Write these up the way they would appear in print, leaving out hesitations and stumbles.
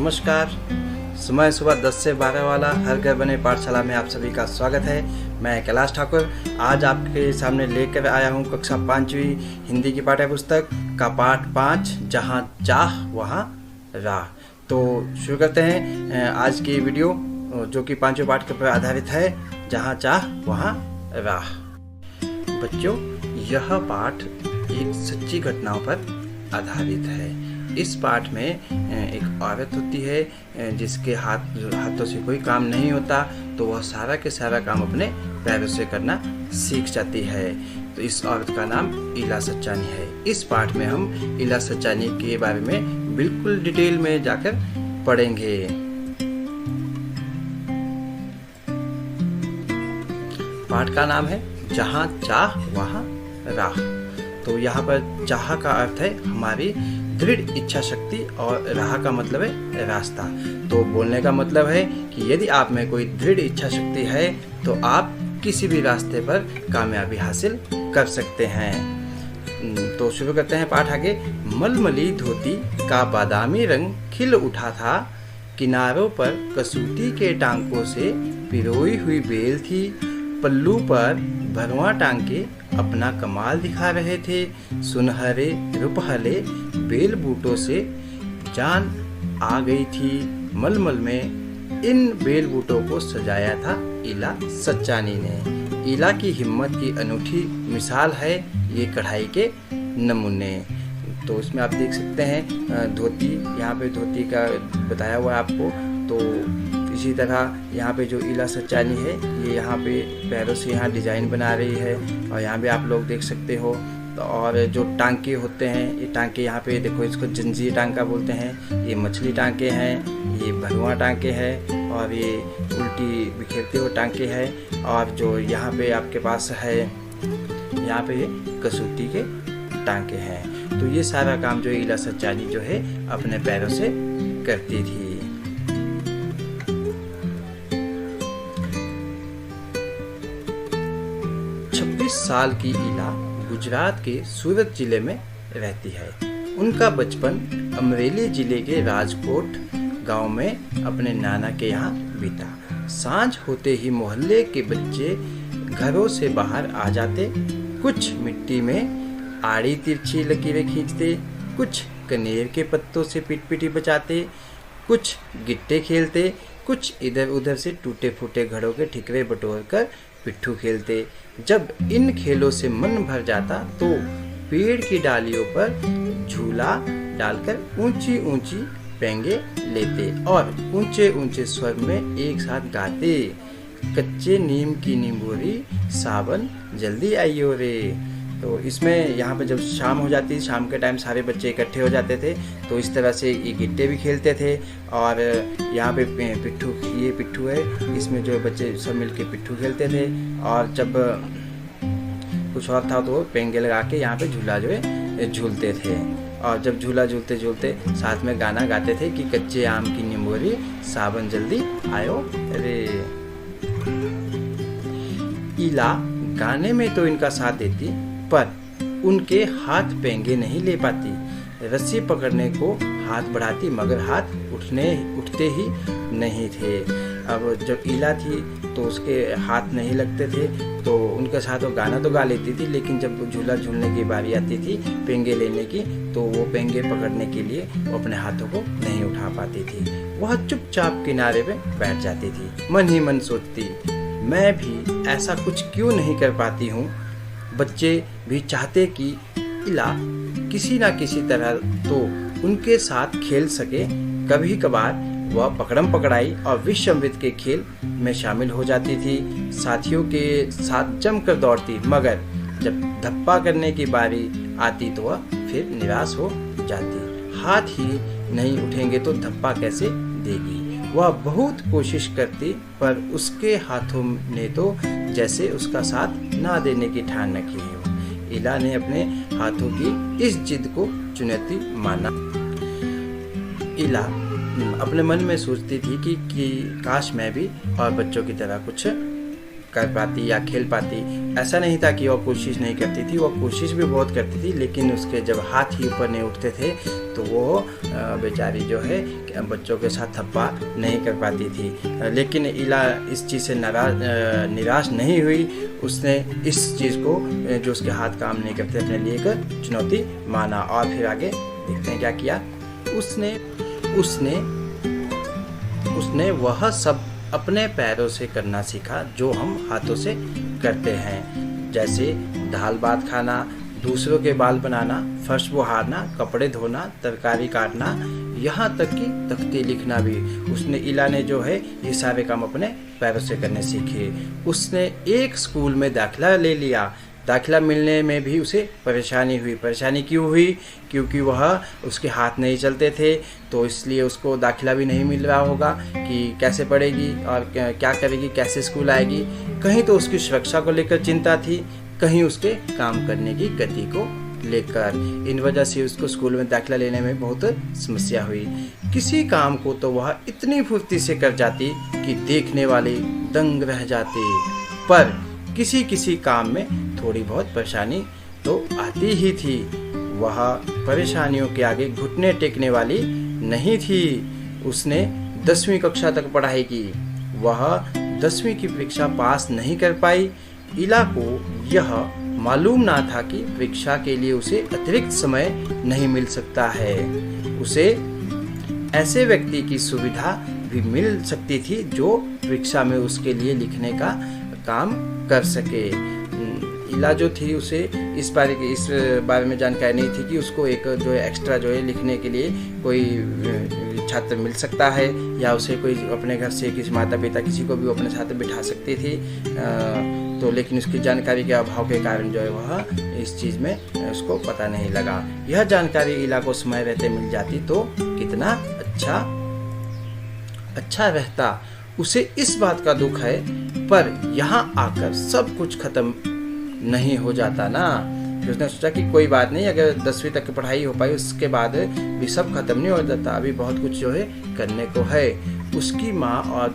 नमस्कार। समय सुबह 10 से 12 वाला हर घर बने पाठशाला में आप सभी का स्वागत है। मैं कैलाश ठाकुर आज आपके सामने लेकर आया हूँ कक्षा 5वीं हिंदी की पाठ्य पुस्तक का पाठ 5, जहाँ चाह वहाँ राह। तो शुरू करते हैं आज की वीडियो, जो कि 5वें पाठ के ऊपर आधारित है, जहाँ चाह वहाँ राह। बच्चों, यह पाठ एक सच्ची घटनाओं पर आधारित है। इस पाठ में एक औरत होती है जिसके हाथों से कोई काम नहीं होता, तो वह सारा के सारा काम अपने पैरों से करना सीख जाती है। तो इस औरत का नाम इला सचानी है। इस पाठ में हम इला सचानी के बारे में बिल्कुल डिटेल में जाकर पढ़ेंगे। पाठ का नाम है जहाँ चाह वहाँ राह। तो यहाँ पर चाह का अर्थ है हमारी दृढ़ इच्छा शक्ति और राह का मतलब है रास्ता। तो बोलने का मतलब है कि यदि आप में कोई दृढ़ इच्छा शक्ति है तो आप किसी भी रास्ते पर कामयाबी हासिल कर सकते हैं। तो शुरू करते हैं पाठ आगे। मलमली धोती का बादामी रंग खिल उठा था, किनारों पर कसूती के टांकों से पिरोई हुई बेल थी, पल्लू पर भरवा टांके अपना कमाल दिखा रहे थे। सुनहरे रुपहले बेल बूटों से जान आ गई थी। मलमल में इन बेल बूटों को सजाया था इला सचानी ने। इला की हिम्मत की अनूठी मिसाल है ये कढ़ाई के नमूने। तो इसमें आप देख सकते हैं धोती, यहाँ पे धोती का बताया हुआ है आपको। तो इसी तरह यहाँ पे जो इला सचानी है ये यहाँ पे पैरों से यहाँ डिजाइन बना रही है, और यहाँ पे आप लोग देख सकते हो। और जो टांके होते हैं, ये टांके यहाँ पे देखो, इसको जंजीर टांका बोलते हैं। ये मछली टांके हैं, ये भरुआ टांके हैं, और ये उल्टी बिखेरते हुए टांके हैं। और जो यहाँ पे आपके पास है, यहाँ पे कसूती के टांके हैं। तो ये सारा काम जो इला सचानी जो है अपने पैरों से करती थी। 26 साल की इला गुजरात के सूरत जिले में रहती है। उनका बचपन अमरेली जिले के राजकोट गांव में अपने नाना के यहाँ बीता। सांझ होते ही मोहल्ले के बच्चे घरों से बाहर आ जाते। कुछ मिट्टी में आड़ी तिरछी लकीरें खींचते, कुछ कनेर के पत्तों से पिटपिटी बचाते, कुछ गिट्टे खेलते, कुछ इधर उधर से टूटे फूटे घड़ों के ठिकरे बटोर कर पिट्ठू खेलते। जब इन खेलों से मन भर जाता तो पेड़ की डालियों पर झूला डालकर ऊंची ऊंची पेंगे लेते और ऊंचे ऊंचे स्वर में एक साथ गाते, कच्चे नीम की नींबूरी सावन जल्दी आइयो रे। तो इसमें यहाँ पे जब शाम हो जाती, शाम के टाइम सारे बच्चे इकट्ठे हो जाते थे, तो इस तरह से ये गिट्टे भी खेलते थे। और यहाँ पे पिट्ठू, ये पिट्ठू है, इसमें जो बच्चे सब मिलके पिट्ठू खेलते थे। और जब कुछ और था तो पेंगे लगा के यहाँ पे झूला जो है झूलते थे। और जब झूला झूलते झूलते साथ में गाना गाते थे कि कच्चे आम की निंबोरी सावन जल्दी आयो रे। इला गाने में तो इनका साथ देती, पर उनके हाथ पेंगे नहीं ले पाती। रस्सी पकड़ने को हाथ बढ़ाती, मगर हाथ उठते ही नहीं थे। अब जब इला थी तो उसके हाथ नहीं लगते थे, तो उनके साथ वो गाना तो गा लेती थी, लेकिन जब झूला झूलने की बारी आती थी पेंगे लेने की, तो वो पेंगे पकड़ने के लिए वो अपने हाथों को नहीं उठा पाती थी। वह चुपचाप किनारे पे बैठ जाती थी। मन ही मन सोचती, मैं भी ऐसा कुछ क्यों नहीं कर पाती हूँ। बच्चे भी चाहते कि इला किसी ना किसी तरह तो उनके साथ खेल सके। कभी कभार वह पकड़म पकड़ाई और विश्वमित्र के खेल में शामिल हो जाती थी। साथियों के साथ जमकर दौड़ती, मगर जब धप्पा करने की बारी आती तो वह फिर निराश हो जाती। हाथ ही नहीं उठेंगे तो धप्पा कैसे देगी। वह बहुत कोशिश करती, पर उसके हाथों ने तो जैसे उसका साथ ना देने की ठान रखी हो। इला ने अपने हाथों की इस जिद को चुनौती माना। इला अपने मन में सोचती थी कि काश मैं भी और बच्चों की तरह कुछ कर पाती या खेल पाती। ऐसा नहीं था कि वह कोशिश नहीं करती थी, वह कोशिश भी बहुत करती थी, लेकिन उसके जब हाथ ही ऊपर नहीं उठते थे तो वो बेचारी जो है बच्चों के साथ थप्पा नहीं कर पाती थी। लेकिन इला इस चीज़ से निराश नहीं हुई। उसने इस चीज़ को, जो उसके हाथ काम नहीं करते, अपने लिए एक चुनौती माना और फिर आगे देखते हैं क्या किया। उसने वह सब अपने पैरों से करना सीखा जो हम हाथों से करते हैं, जैसे दाल भात खाना, दूसरों के बाल बनाना, फर्श बुहारना, कपड़े धोना, तरकारी काटना, यहाँ तक कि तख्ती लिखना भी। इला ने जो है ये सारे काम अपने पैरों से करने सीखे। उसने एक स्कूल में दाखिला ले लिया। दाखिला मिलने में भी उसे परेशानी हुई। परेशानी क्यों हुई? क्योंकि वह उसके हाथ नहीं चलते थे, तो इसलिए उसको दाखिला भी नहीं मिल रहा होगा कि कैसे पढ़ेगी और क्या करेगी, कैसे स्कूल आएगी। कहीं तो उसकी सुरक्षा को लेकर चिंता थी, कहीं उसके काम करने की गति को लेकर। इन वजह से उसको स्कूल में दाखिला लेने में बहुत समस्या हुई। किसी काम को तो वह इतनी फुर्ती से कर जाती कि देखने वाले दंग रह जाते, पर किसी किसी काम में थोड़ी बहुत परेशानी तो आती ही थी। वह परेशानियों के आगे घुटने टेकने वाली नहीं थी। उसने 10वीं कक्षा तक पढ़ाई की। वह 10वीं की परीक्षा पास नहीं कर पाई। इला को यह मालूम ना था कि परीक्षा के लिए उसे अतिरिक्त समय नहीं मिल सकता है। उसे ऐसे व्यक्ति की सुविधा भी मिल सकती थी जो परीक्षा में उसके लिए लिखने का काम कर सके। इला जो थी उसे इस बारे में जानकारी नहीं थी कि उसको एक जो है एक्स्ट्रा जो है लिखने के लिए कोई छात्र मिल सकता है, या उसे कोई अपने घर से किसी माता पिता किसी को भी अपने साथ बिठा सकती थी। तो लेकिन उसकी जानकारी के अभाव के कारण जो है वह इस चीज़ में उसको पता नहीं लगा। यह जानकारी इला को समय रहते मिल जाती तो कितना अच्छा रहता। उसे इस बात का दुख है, पर यहाँ आकर सब कुछ खत्म नहीं हो जाता ना। फिर उसने सोचा कि कोई बात नहीं, अगर 10वीं तक की पढ़ाई हो पाई उसके बाद भी सब खत्म नहीं हो जाता, अभी बहुत कुछ जो है करने को है। उसकी माँ और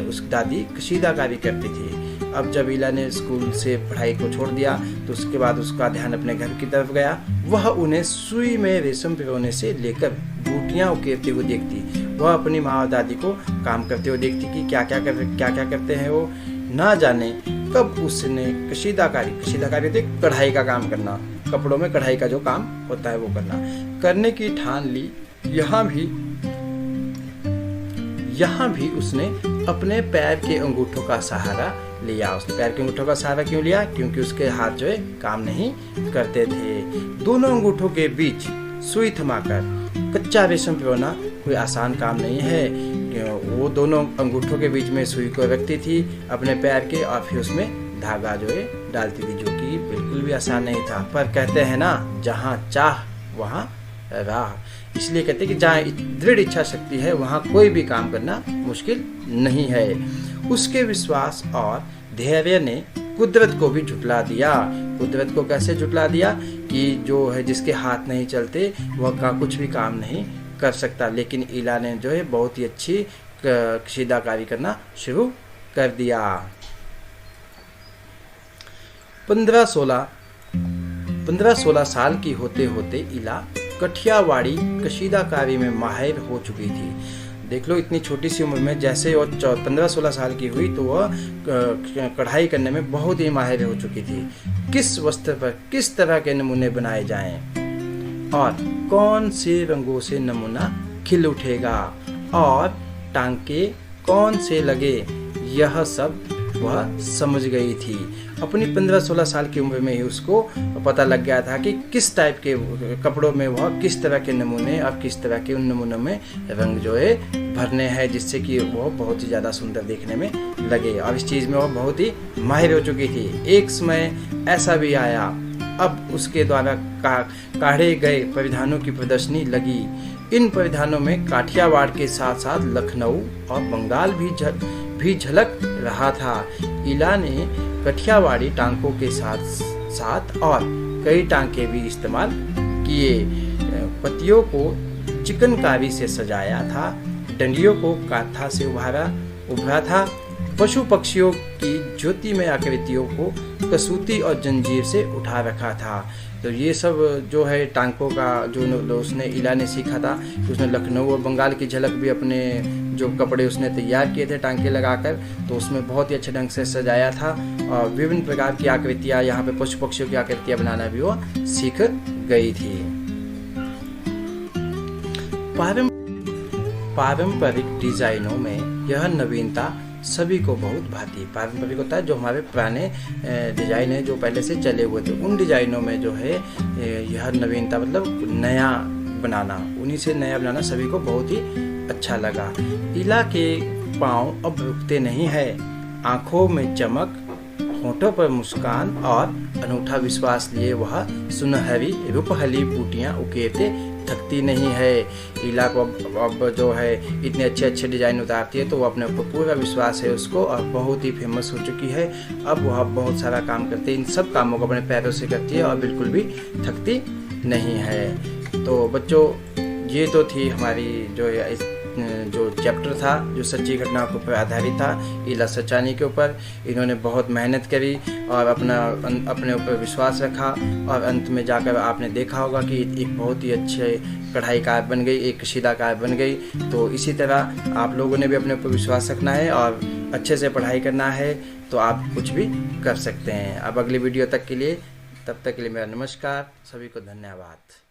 उसकी दादी कशीदाकारी करती थी। अब जब इला ने स्कूल से पढ़ाई को छोड़ दिया तो उसके बाद उसका ध्यान अपने घर की तरफ गया। वह उन्हें सुई में रेशम पिरोने से लेकर बूटियाँ उकेरते हुए देखती। वह अपनी माँ और दादी को काम करते हुए देखती कि क्या क्या करते हैं वो। ना जाने कब उसने कशीदाकारी थी कढ़ाई का काम करना, कपड़ों में कढ़ाई का जो काम होता है वो करने की ठान ली। यहाँ भी उसने अपने पैर के अंगूठों का सहारा लिया। उसने पैर के अंगूठों का सहारा क्यों लिया? क्योंकि उसके हाथ जो है काम नहीं करते थे। दोनों अंगूठों के बीच सुई थमाकर कच्चा रेशम पिरोना कोई आसान काम नहीं है। वो दोनों अंगूठों के बीच में सुई को रखती थी अपने पैर के, और फिर उसमें धागा जो है डालती थी, जो कि बिल्कुल भी आसान नहीं था। पर कहते हैं ना, जहाँ चाह वहाँ राह। इसलिए कहते हैं कि जहाँ दृढ़ इच्छा शक्ति है वहाँ कोई भी काम करना मुश्किल नहीं है। उसके विश्वास और धैर्य ने कुदरत को भी झुठला दिया। कुदरत को कैसे झुठला दिया? कि जो है जिसके हाथ नहीं चलते वह कुछ भी काम नहीं कर सकता। लेकिन इला ने जो है बहुत ही अच्छी कशीदाकारी करना शुरू कर दिया। 15-16 साल की होते होते इला कठियावाड़ी कशीदाकारी में माहिर हो चुकी थी। देख लो, इतनी छोटी सी उम्र में जैसे वो 15-16 साल की हुई तो वह कढ़ाई करने में बहुत ही माहिर हो चुकी थी। किस वस्त्र पर किस तरह के नमूने बनाए जाएं और कौन से रंगों से नमूना खिल उठेगा और टांके कौन से लगे, यह सब वह समझ गई थी। अपनी 15-16 साल की उम्र में ही उसको पता लग गया था कि किस टाइप के कपड़ों में वह किस तरह के नमूने और किस तरह के उन नमूनों में रंग जो है भरने हैं, जिससे कि वह बहुत ही ज़्यादा सुंदर देखने में लगे। और इस चीज़ में वह बहुत ही माहिर हो चुकी थी। एक समय ऐसा भी आया, अब उसके द्वारा काढ़े गए परिधानों की प्रदर्शनी लगी। इन परिधानों में काठियावाड़ के साथ साथ लखनऊ और बंगाल भी झलक रहा था। इला ने कठियावाड़ी टांकों के साथ साथ और कई टांके भी इस्तेमाल किए। पत्तियों को चिकनकारी से सजाया था, डंडियों को काथा से उभरा था, पशु पक्षियों की ज्योतिमय आकृतियों को कसूती और जंजीर से उठा रखा था। तो ये सब जो है टांकों का जो उसने इला ने सीखा था, उसने लखनऊ और बंगाल की झलक भी अपने जो कपड़े उसने तैयार किए थे टांके लगाकर, तो उसमें बहुत ही अच्छे ढंग से सजाया था और विभिन्न प्रकार की आकृतियाँ, यहाँ पे पशु पक्षियों की आकृतियाँ बनाना भी वो सीख गई थी। पारंपरिक डिजाइनों में यह नवीनता सभी को बहुत भाती। पारंपरिक होता है जो हमारे पुराने डिजाइन है जो पहले से चले हुए थे, उन डिजाइनों में जो है यह नवीनता मतलब नया बनाना, उन्हीं से नया बनाना सभी को बहुत ही अच्छा लगा। इला के पाँव अब रुकते नहीं है, आंखों में चमक, होठों पर मुस्कान और अनूठा विश्वास लिए वह सुनहरी रूपहली बूटियां उकेरते थकती नहीं है। इला को अब जो है इतने अच्छे अच्छे डिजाइन उतारती है तो वो अपने ऊपर पूरा विश्वास है उसको और बहुत ही फेमस हो चुकी है। अब वह बहुत सारा काम करती है, इन सब कामों को अपने पैरों से करती है और बिल्कुल भी थकती नहीं है। तो बच्चों ये तो थी हमारी जो चैप्टर था जो सच्ची घटनाओं के ऊपर आधारित था, इला सचानी के ऊपर। इन्होंने बहुत मेहनत करी और अपने ऊपर विश्वास रखा और अंत में जाकर आपने देखा होगा कि एक बहुत ही अच्छे कढ़ाईकार बन गई, एक कशीदाकार बन गई। तो इसी तरह आप लोगों ने भी अपने ऊपर विश्वास रखना है और अच्छे से पढ़ाई करना है तो आप कुछ भी कर सकते हैं। अब अगली वीडियो तक के लिए, तब तक के लिए मेरा नमस्कार, सभी को धन्यवाद।